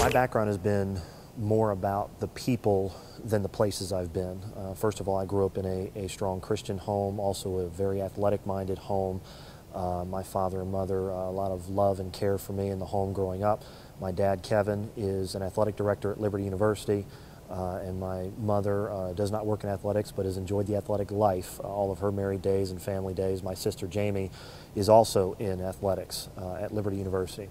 My background has been more about the people than the places I've been. First of all, I grew up in a strong Christian home, also a very athletic-minded home. My father and mother, a lot of love and care for me in the home growing up. My dad, Kevin, is an athletic director at Liberty University, and my mother does not work in athletics but has enjoyed the athletic life all of her married days and family days. My sister, Jamie, is also in athletics at Liberty University.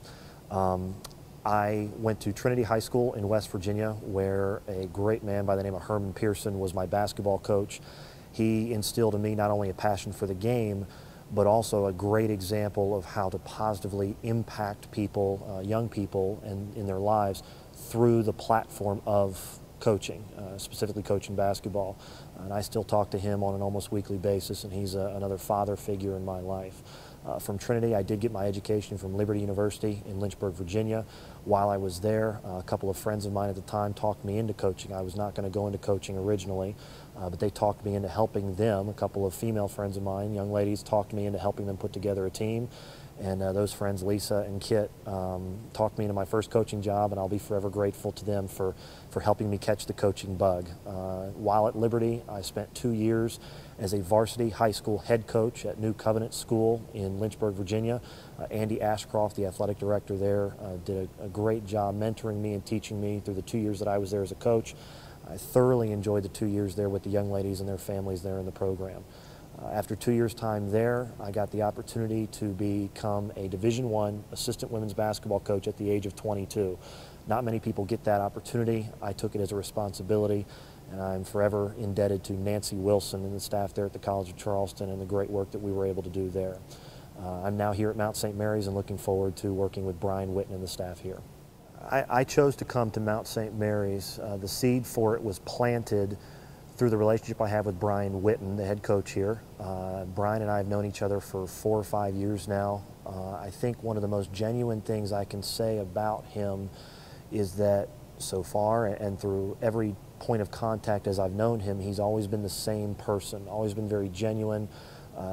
I went to Trinity High School in West Virginia, where a great man by the name of Herman Pearson was my basketball coach. He instilled in me not only a passion for the game, but also a great example of how to positively impact people, young people, and in their lives through the platform of coaching, specifically coaching basketball. And I still talk to him on an almost weekly basis, and he's another father figure in my life. From Trinity, I did get my education from Liberty University in Lynchburg, Virginia. While I was there, a couple of friends of mine at the time talked me into coaching. I was not going to go into coaching originally, but they talked me into helping them. A couple of female friends of mine, young ladies, talked me into helping them put together a team. And those friends, Lisa and Kit, talked me into my first coaching job, and I'll be forever grateful to them for helping me catch the coaching bug. While at Liberty, I spent 2 years as a varsity high school head coach at New Covenant School in Lynchburg, Virginia. Andy Ashcroft, the athletic director there, did a great job mentoring me and teaching me through the 2 years that I was there as a coach. I thoroughly enjoyed the 2 years there with the young ladies and their families there in the program. After 2 years' time there, I got the opportunity to become a Division I assistant women's basketball coach at the age of 22. Not many people get that opportunity. I took it as a responsibility, and I'm forever indebted to Nancy Wilson and the staff there at the College of Charleston and the great work that we were able to do there. I'm now here at Mount St. Mary's and looking forward to working with Brian Witten and the staff here. I chose to come to Mount St. Mary's. The seed for it was planted through the relationship I have with Brian Witten, the head coach here. Brian and I have known each other for 4 or 5 years now. I think one of the most genuine things I can say about him is that so far, and through every point of contact as I've known him, he's always been the same person, always been very genuine.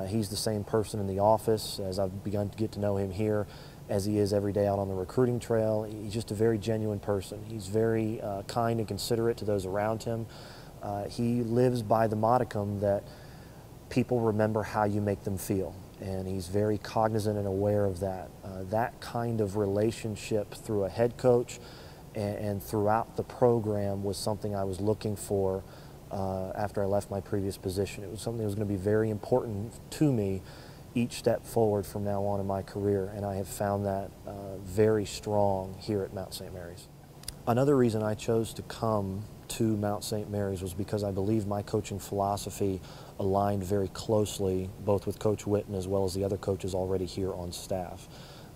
He's the same person in the office as I've begun to get to know him here, as he is every day out on the recruiting trail. He's just a very genuine person. He's very kind and considerate to those around him. He lives by the modicum that people remember how you make them feel, and he's very cognizant and aware of that. That kind of relationship through a head coach and throughout the program was something I was looking for after I left my previous position. It was something that was going to be very important to me each step forward from now on in my career, and I have found that very strong here at Mount St. Mary's. Another reason I chose to come to Mount St. Mary's was because I believe my coaching philosophy aligned very closely both with Coach Witten as well as the other coaches already here on staff.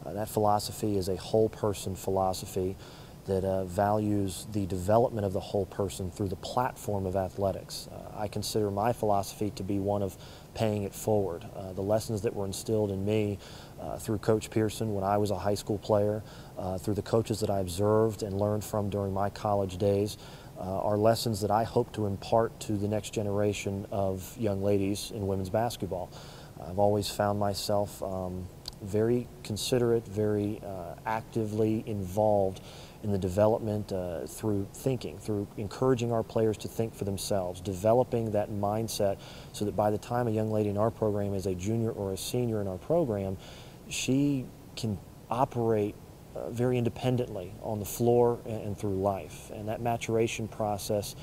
That philosophy is a whole person philosophy that values the development of the whole person through the platform of athletics. I consider my philosophy to be one of paying it forward. The lessons that were instilled in me through Coach Pearson when I was a high school player, through the coaches that I observed and learned from during my college days, are lessons that I hope to impart to the next generation of young ladies in women's basketball. I've always found myself very considerate, very actively involved in the development through thinking, through encouraging our players to think for themselves, developing that mindset so that by the time a young lady in our program is a junior or a senior in our program, she can operate very independently on the floor and through life. And that maturation process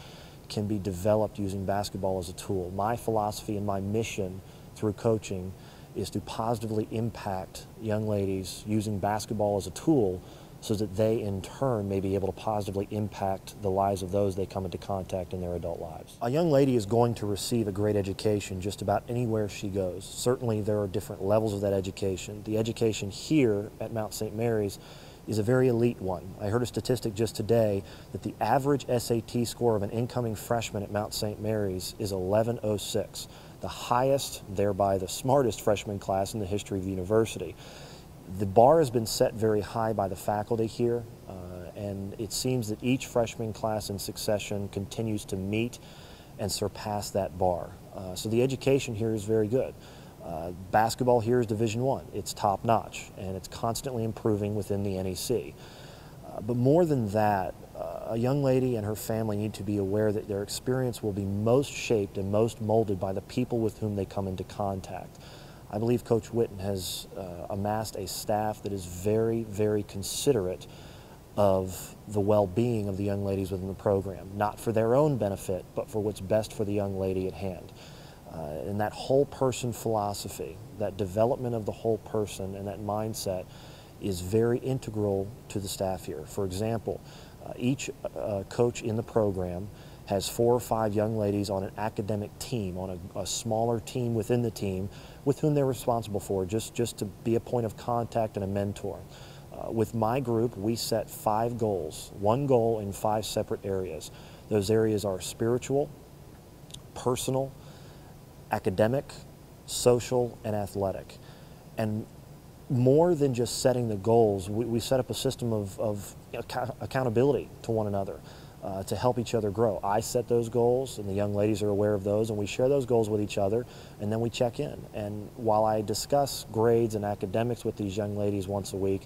can be developed using basketball as a tool. My philosophy and my mission through coaching is to positively impact young ladies using basketball as a tool so that they in turn may be able to positively impact the lives of those they come into contact in their adult lives. A young lady is going to receive a great education just about anywhere she goes. Certainly there are different levels of that education. The education here at Mount St. Mary's is a very elite one. I heard a statistic just today that the average SAT score of an incoming freshman at Mount St. Mary's is 1106, the highest, thereby the smartest freshman class in the history of the university. The bar has been set very high by the faculty here, and it seems that each freshman class in succession continues to meet and surpass that bar. So the education here is very good. Basketball here is Division I. It's top-notch, and it's constantly improving within the NEC. But more than that, a young lady and her family need to be aware that their experience will be most shaped and most molded by the people with whom they come into contact. I believe Coach Witten has amassed a staff that is very, very considerate of the well-being of the young ladies within the program, not for their own benefit, but for what's best for the young lady at hand. And that whole person philosophy, that development of the whole person and that mindset is very integral to the staff here. For example, each coach in the program has 4 or 5 young ladies on an academic team, on a smaller team within the team, with whom they're responsible for, just to be a point of contact and a mentor. With my group, we set 5 goals, 1 goal in 5 separate areas. Those areas are spiritual, personal, academic, social, and athletic. And more than just setting the goals, we set up a system of accountability to one another to help each other grow. I set those goals, and the young ladies are aware of those, and we share those goals with each other, and then we check in. And while I discuss grades and academics with these young ladies once a week,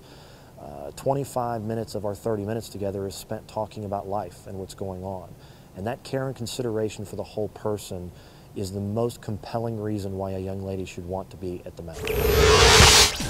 25 minutes of our 30 minutes together is spent talking about life and what's going on. And that care and consideration for the whole person is the most compelling reason why a young lady should want to be at the Metro.